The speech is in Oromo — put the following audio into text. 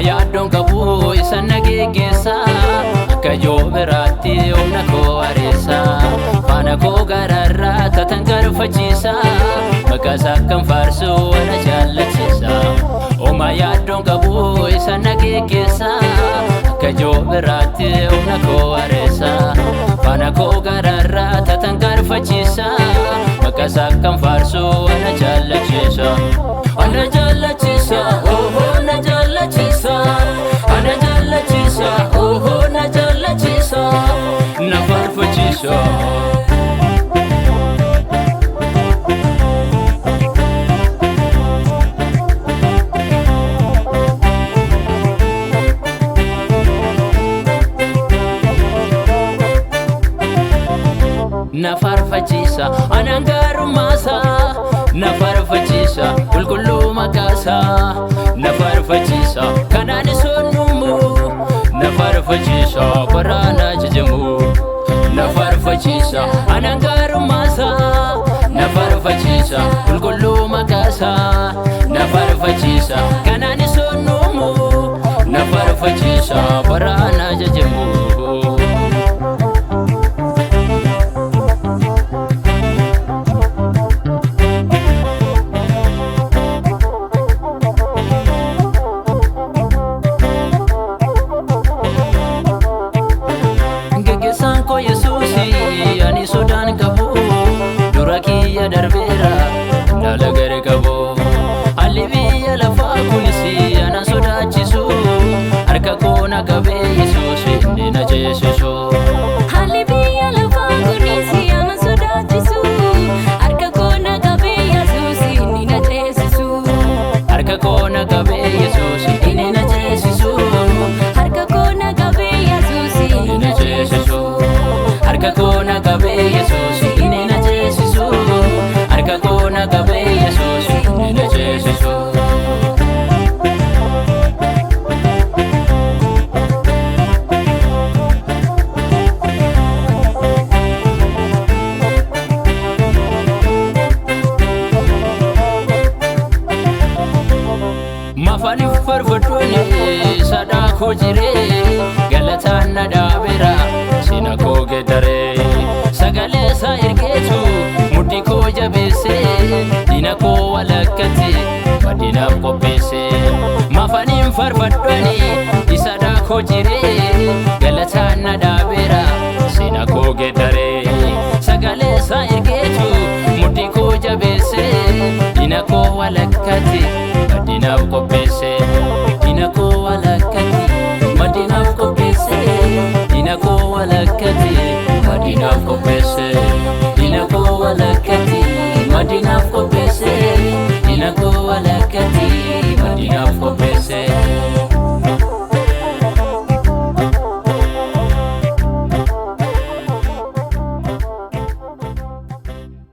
Yaaddoon qabu isa nageeggeessa akka joobiraatti humna koo areessa faana koo gararraa tatan garfachiisa maqaasaa kan faarsu wala jaallachiisa. Yaaddoon qabu isa nageeggeessa akka joobiraatti humna koo areessa faana koo gararraa tatan garfachiisa maqaasaa kan faarsu wala jaallachiisa. Ana jaallachiisa na jaallachiisa ana jaallachiisa na jaallachiisa na faarfachiisa. Na faarfachiisa anaan gaarummaasa na faarfachiisa qulqulluu maqaasa na faarfachiisa kanaan sonnumu na faarfachiisa waraana jajamu na faarfachiisa anaan gaarummaasa na faarfachiisa qulqulluu maqaasa na faarfachiisa kanaan sonnumu na faarfachiisa waraana jajamu. Ani sodaan qabu dura kiyya darbeera dhaala gare qabu haalli biyya lafaa kunis ana sodaachisu harka koo na qabee Yesuus inni na ceesisu. Haalli biyya lafaa kunis ana sodaachisu harka koo na qabee Yesuus inni na ceesisu. Harka koo na qabee Yesuus inni na ceesisu. Harka koo na qabee Yesuus inni na ceesisu. Harka koo na qabee Yesuus inni na ceesisu. Harka koo na qabee Yesuus inni na ceesisu. Mafaaniif farfaddoonni sadaa koo jiree galataan na dhaabeera sina koo geeddaree sagalee isaa ergeetu mudhii koo jabeessee diina koo walakkatti badinaaf qopheessee. Mafaaniin farfaddoonni sadaa koo jiree galataan na dhaabeera sina koo geeddaree sagalee isaa ergeetu mudhii koo jabeessee diina koo walakkatti badinaaf qopheessee. Diina koo walakkatti badinaaf qopheessee. Diina koo walakkatti badinaaf qopheessee. Diina koo walakkatti badinaaf qopheessee. Diina koo walakkatti badinaaf qopheessee.